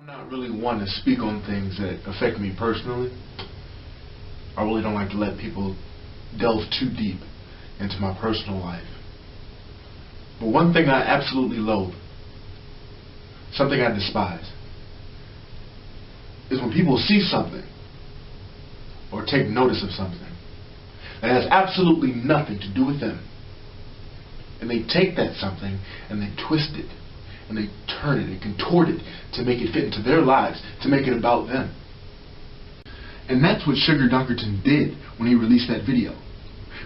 I'm not really one to speak on things that affect me personally. I really don't like to let people delve too deep into my personal life. But one thing I absolutely loathe, something I despise, is when people see something or take notice of something that has absolutely nothing to do with them, and they take that something and they twist it and they turn it and contort it to make it fit into their lives, to make it about them. And that's what Sugar Dunkerton did when he released that video.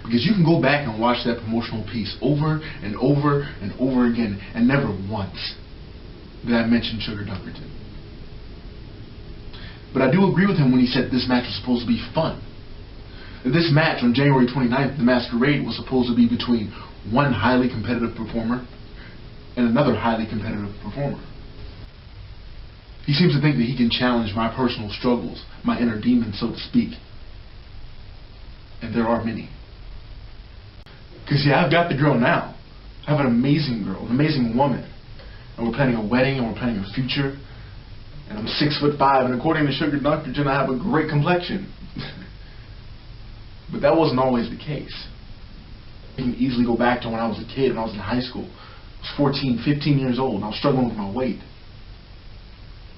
Because you can go back and watch that promotional piece over and over and over again, and never once did I mention Sugar Dunkerton. But I do agree with him when he said this match was supposed to be fun. That this match on January 29th, the Masquerade, was supposed to be between one highly competitive performer and another highly competitive performer. He seems to think that he can challenge my personal struggles, my inner demons, so to speak. And there are many. Because yeah, I've got the girl now. I have an amazing girl, an amazing woman. And we're planning a wedding and we're planning a future. And I'm 6'5", and according to Sugar Dunkerton, I have a great complexion. But that wasn't always the case. I can easily go back to when I was a kid, when I was in high school. I was 14, 15 years old, and I was struggling with my weight.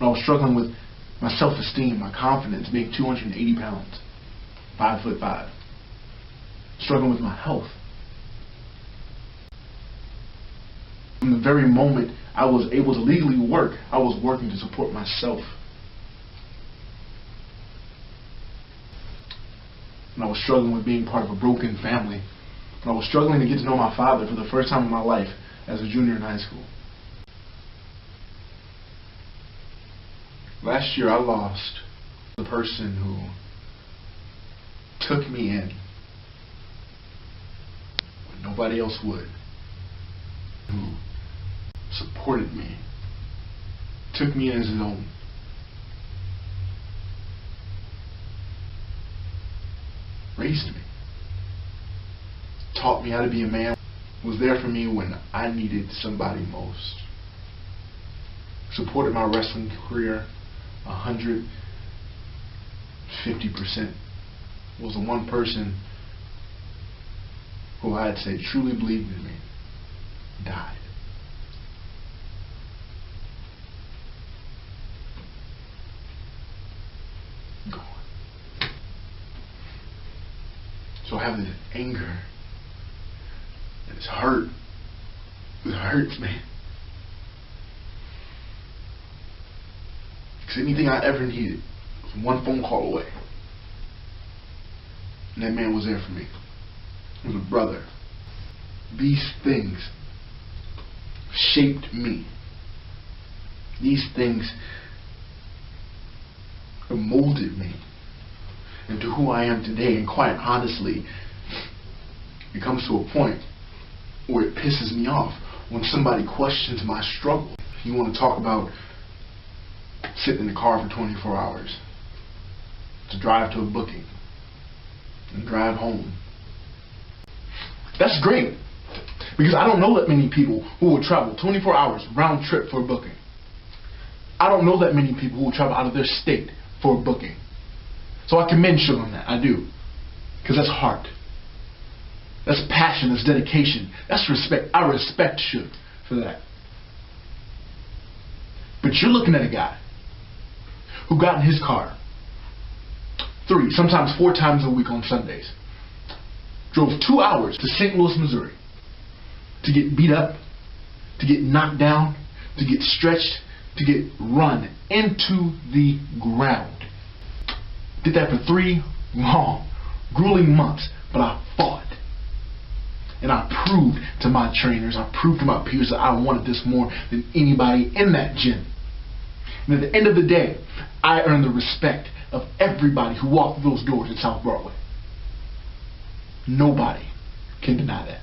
And I was struggling with my self-esteem, my confidence, being 280 pounds, 5'5". Struggling with my health. From the very moment I was able to legally work, I was working to support myself. And I was struggling with being part of a broken family. And I was struggling to get to know my father for the first time in my life as a junior in high school. Last year I lost the person who took me in when nobody else would, who supported me, took me in as his own. Raised me, taught me how to be a man, was there for me when I needed somebody most, supported my wrestling career 150%, was the one person who I'd say truly believed in me, died. Gone. So I have this anger and this hurt. It hurts, man. Because anything I ever needed was one phone call away. And that man was there for me. He was a brother. These things shaped me. These things molded me into who I am today. And quite honestly, it comes to a point where it pisses me off when somebody questions my struggle. You want to talk about sitting in the car for 24 hours to drive to a booking and drive home. That's great, because I don't know that many people who will travel 24 hours round trip for a booking. I don't know that many people who will travel out of their state for a booking. So I commend Sugar on that. I do. Because that's heart. That's passion. That's dedication. That's respect. I respect Sugar for that. But you're looking at a guy who got in his car 3, sometimes 4 times a week on Sundays, drove 2 hours to St. Louis, Missouri to get beat up, to get knocked down, to get stretched, to get run into the ground. Did that for 3 long, grueling months, but I fought. And I proved to my trainers, I proved to my peers that I wanted this more than anybody in that gym. And at the end of the day, I earned the respect of everybody who walked through those doors at South Broadway. Nobody can deny that.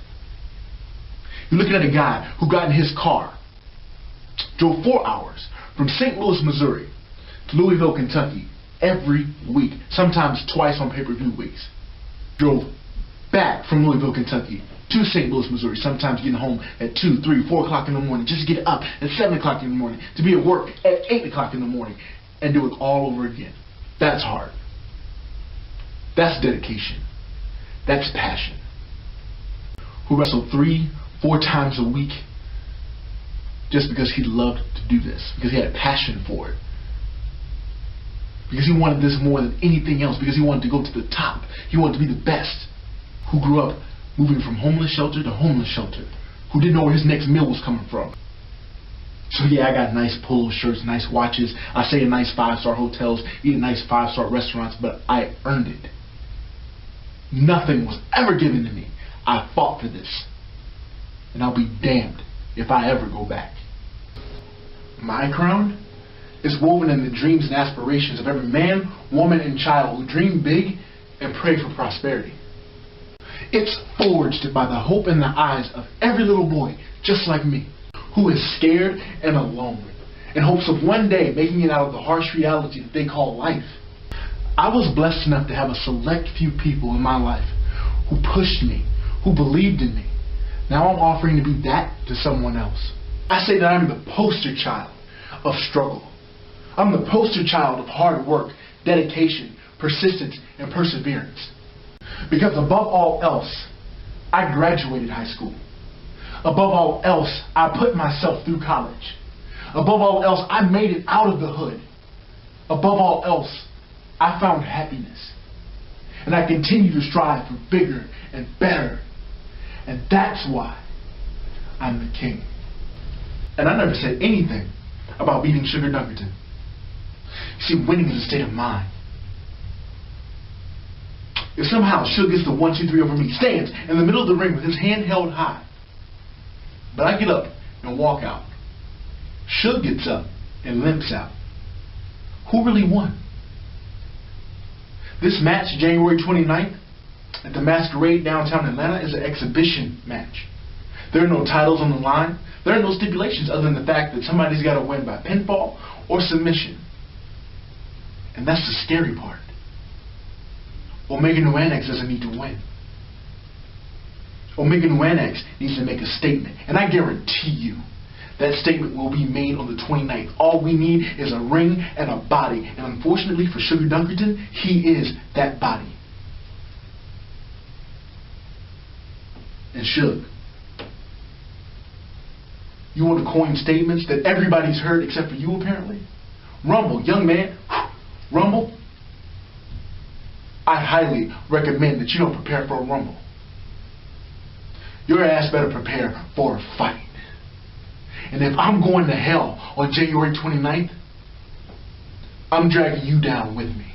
You're looking at a guy who got in his car, drove 4 hours from St. Louis, Missouri to Louisville, Kentucky every week, sometimes twice on pay-per-view weeks. Drove back from Louisville, Kentucky to St. Louis, Missouri, sometimes getting home at 2, 3, 4 o'clock in the morning, just to get up at 7 o'clock in the morning, to be at work at 8 o'clock in the morning, and do it all over again. That's hard. That's dedication. That's passion. Who wrestled 3, 4 times a week just because he loved to do this, because he had a passion for it, because he wanted this more than anything else, because he wanted to go to the top. He wanted to be the best. Who grew up moving from homeless shelter to homeless shelter, who didn't know where his next meal was coming from. So yeah, I got nice polo shirts, nice watches, I stay in nice 5-star hotels, eat in nice 5-star restaurants, but I earned it. Nothing was ever given to me. I fought for this, and I'll be damned if I ever go back. My crown is woven in the dreams and aspirations of every man, woman, and child who dream big and pray for prosperity. It's forged by the hope in the eyes of every little boy, just like me, who is scared and alone, in hopes of one day making it out of the harsh reality that they call life. I was blessed enough to have a select few people in my life who pushed me, who believed in me. Now I'm offering to be that to someone else. I say that I'm the poster child of struggle. I'm the poster child of hard work, dedication, persistence, and perseverance. Because above all else, I graduated high school. Above all else, I put myself through college. Above all else, I made it out of the hood. Above all else, I found happiness. And I continue to strive for bigger and better. And that's why I'm the king. And I never said anything about beating Sugar Dunkerton. You see, winning is a state of mind. If somehow Suge gets the 1, 2, 3 over me, stands in the middle of the ring with his hand held high, but I get up and walk out, Suge gets up and limps out, who really won? This match, January 29th, at the Masquerade downtown Atlanta, is an exhibition match. There are no titles on the line. There are no stipulations other than the fact that somebody's got to win by pinfall or submission. And that's the scary part. Omega Nu Anax doesn't need to win. Omega Nu Anax needs to make a statement. And I guarantee you that statement will be made on the 29th. All we need is a ring and a body. And unfortunately for Sugar Dunkerton, he is that body. And Suge, you want to coin statements that everybody's heard except for you apparently? Rumble, young man, rumble. I highly recommend that you don't prepare for a rumble. Your ass better prepare for a fight. And if I'm going to hell on January 29th, I'm dragging you down with me.